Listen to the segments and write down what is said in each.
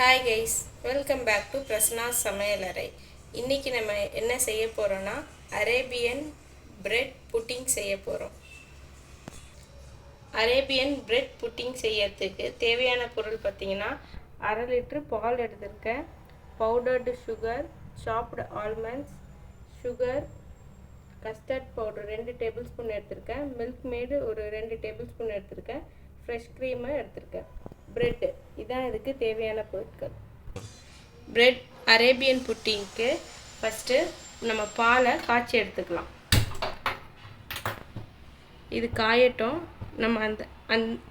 Hi guys, welcome back to Prasna சமையலறை. இன்றைக்கி நம்ம என்ன செய்ய போகிறோன்னா அரேபியன் பிரெட் புட்டிங் செய்ய போகிறோம். அரேபியன் பிரெட் புட்டிங் செய்யறதுக்கு தேவையான பொருள் பார்த்திங்கன்னா 1/2 லிட்ரு பால் எடுத்திருக்கேன், பவுடர்டு சுகர், சாப்டு almonds, sugar, custard powder 2 table spoon எடுத்திருக்கேன், மில்க் மேடு ஒரு 2 டேபிள் ஸ்பூன் எடுத்திருக்கேன், ஃப்ரெஷ் க்ரீமை எடுத்திருக்கேன், பிரெட்டு. இதான் இதுக்கு தேவையான பொருட்கள். பிரெட் அரேபியன் புட்டிங்க்கு ஃபஸ்ட்டு நம்ம பாலை காய்ச்சி எடுத்துக்கலாம். இது காயட்டும். நம்ம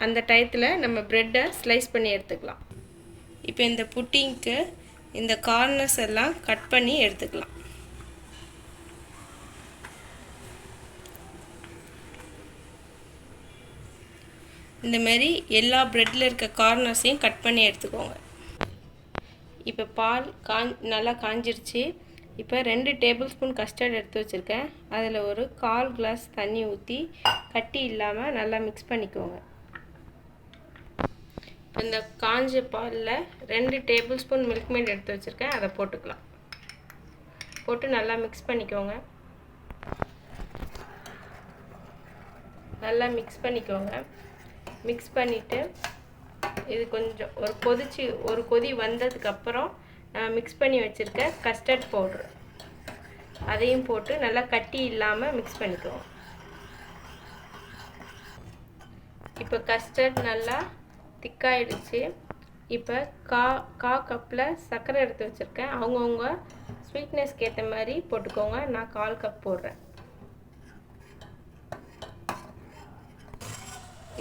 அந்த டயத்தில் நம்ம பிரெட்டை ஸ்லைஸ் பண்ணி எடுத்துக்கலாம். இப்போ இந்த புட்டிங்க்கு இந்த கார்னர்ஸ் எல்லாம் கட் பண்ணி எடுத்துக்கலாம். இந்த மாதிரி எல்லா ப்ரெட்டில் இருக்க கார்னர்ஸையும் கட் பண்ணி எடுத்துக்கோங்க. இப்போ பால் நல்லா காஞ்சிருச்சு. இப்போ 2 டேபிள் ஸ்பூன் கஸ்டர்ட் எடுத்து வச்சுருக்கேன். அதில் ஒரு 1/4 கிளாஸ் தண்ணி ஊற்றி கட்டி இல்லாமல் நல்லா மிக்ஸ் பண்ணிக்கோங்க. இந்த காஞ்ச பாலில் 2 டேபிள் ஸ்பூன் மில்க் மேட் எடுத்து வச்சுருக்கேன், அதை போட்டுக்கலாம். போட்டு நல்லா மிக்ஸ் பண்ணிக்கோங்க. நல்லா மிக்ஸ் பண்ணிக்கோங்க. மிக்ஸ் பண்ணிவிட்டு இது கொஞ்சம் ஒரு கொதி வந்ததுக்கப்புறம் நான் மிக்ஸ் பண்ணி வச்சுருக்க கஸ்டர்ட் பவுட்ரு அதையும் போட்டு நல்லா கட்டி இல்லாமல் மிக்ஸ் பண்ணிக்குவோம். இப்போ கஸ்டர்ட் நல்லா திக்காயிடுச்சு. இப்போ கா கப்பில் சர்க்கரை எடுத்து வச்சுருக்கேன். அவங்கவுங்க ஸ்வீட்னஸ்க்கு ஏற்ற மாதிரி போட்டுக்கோங்க. நான் 1/4 கப் போடுறேன்.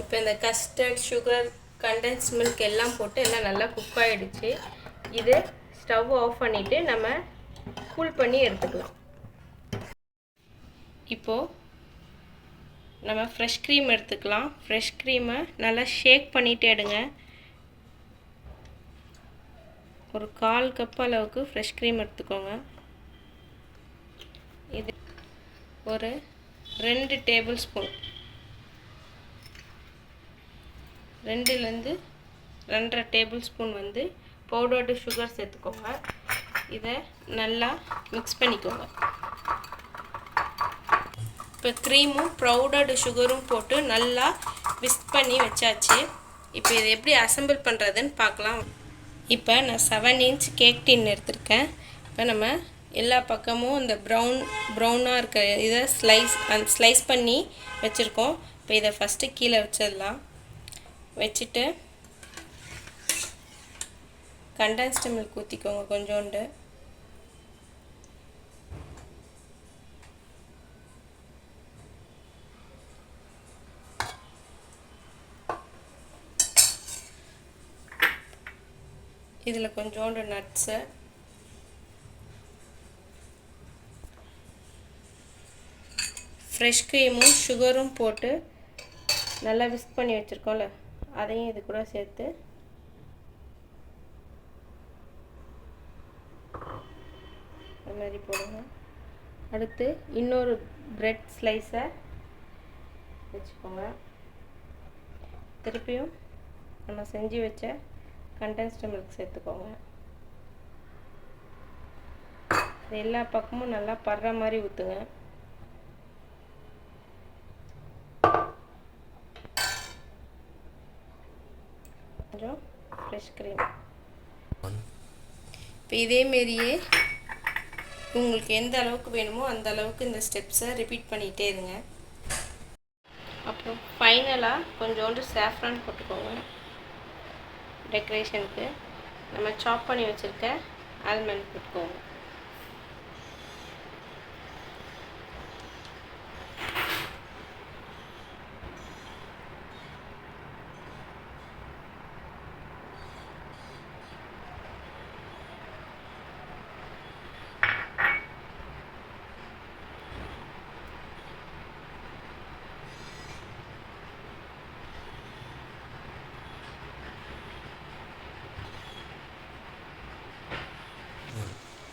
இப்போ இந்த கஸ்டர்ட், சுகர், கண்டென்ஸ் மில்க் எல்லாம் போட்டு எல்லாம் நல்லா குக் ஆகிடுச்சு. இது ஸ்டவ் ஆஃப் பண்ணிவிட்டு நம்ம கூல் பண்ணி எடுத்துக்கலாம். இப்போது நம்ம ஃப்ரெஷ் க்ரீம் எடுத்துக்கலாம். ஃப்ரெஷ் க்ரீமை நல்லா ஷேக் பண்ணிவிட்டு எடுங்க. ஒரு 1/4 கப் அளவுக்கு ஃப்ரெஷ் க்ரீம் எடுத்துக்கோங்க. இது ஒரு 2 டேபிள் ஸ்பூன், 2லேருந்து 2.5 டேபிள் ஸ்பூன் பவுடர்டு சுகர் சேர்த்துக்கோங்க. இதை நல்லா மிக்ஸ் பண்ணிக்கோங்க. இப்போ க்ரீமும் பவுடர்டு சுகரும் போட்டு நல்லா விஸ்க் பண்ணி வச்சாச்சு. இப்போ இதை எப்படி அசம்பிள் பண்ணுறதுன்னு பார்க்கலாம். இப்போ நான் 7 இன்ச் கேக் டின் எடுத்திருக்கேன். இப்போ நம்ம எல்லா பக்கமும் இந்த ப்ரௌனாக இருக்க இதை ஸ்லைஸ் பண்ணி வச்சுருக்கோம். இப்போ இதை ஃபஸ்ட்டு கீழே வச்சிடலாம். வச்சுட்டு கண்டென்ஸ்டு மில்க் ஊற்றிக்கோங்க கொஞ்சோண்டு. இதில் கொஞ்சோண்டு நட்ஸு, ஃப்ரெஷ் க்ரீமும் சுகரும் போட்டு நல்லா விஸ்க் பண்ணி வச்சுருக்கோம்ல, அதையும் இது கூட சேர்த்து இந்த மாதிரி போடுங்க. அடுத்து இன்னொரு பிரெட் ஸ்லைஸை வச்சுக்கோங்க. திருப்பியும் நம்ம செஞ்சு வச்ச கண்டென்ஸ்டு மில்க் சேர்த்துக்கோங்க. இது எல்லா பக்கமும் நல்லா படுற மாதிரி ஊற்றுங்க. கொஞ்சம் ஃப்ரெஷ் க்ரீம். இப்போ இதேமாரியே உங்களுக்கு எந்த அளவுக்கு வேணுமோ அந்த அளவுக்கு இந்த ஸ்டெப்ஸை ரிப்பீட் பண்ணிகிட்டே இருங்க. அப்புறம் ஃபைனலாக கொஞ்சோண்டு சாஃப்ரான் போட்டுக்கோங்க. டெக்கரேஷனுக்கு நம்ம சாப் பண்ணி வச்சுருக்க ஆல்மண்ட் போட்டுக்கோங்க.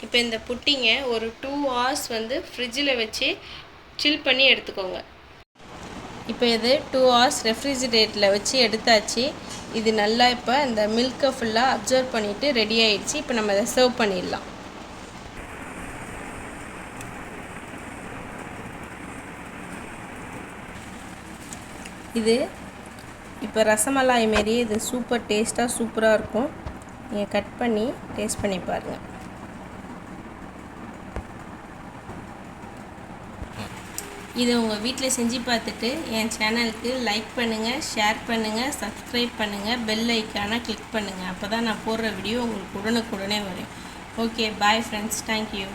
இப்போ இந்த புட்டிங்கை ஒரு 2 hours ஃப்ரிட்ஜில் வச்சு சில் பண்ணி எடுத்துக்கோங்க. இப்போ இது 2 hours ரெஃப்ரிஜிரேட்டரில் வச்சு எடுத்தாச்சு. இது நல்லா இப்போ இந்த மில்கை ஃபுல்லாக அப்சர்வ் பண்ணிவிட்டு ரெடி ஆயிடுச்சு. இப்போ நம்ம இதை சர்வ் பண்ணிடலாம். இது இப்போ ரசமலாய் மாரியே இது சூப்பர் டேஸ்ட்டாக சூப்பராக இருக்கும். நீங்கள் கட் பண்ணி டேஸ்ட் பண்ணி பாருங்கள். இதை உங்கள் வீட்டில் செஞ்சு பார்த்துட்டு என் சேனலுக்கு லைக் பண்ணுங்கள், ஷேர் பண்ணுங்கள், சப்ஸ்கிரைப் பண்ணுங்கள், பெல் ஐக்கானை கிளிக் பண்ணுங்கள். அப்போ தான் நான் போடுற வீடியோ உங்களுக்கு உடனுக்குடனே வரும். Okay, bye friends, thank you.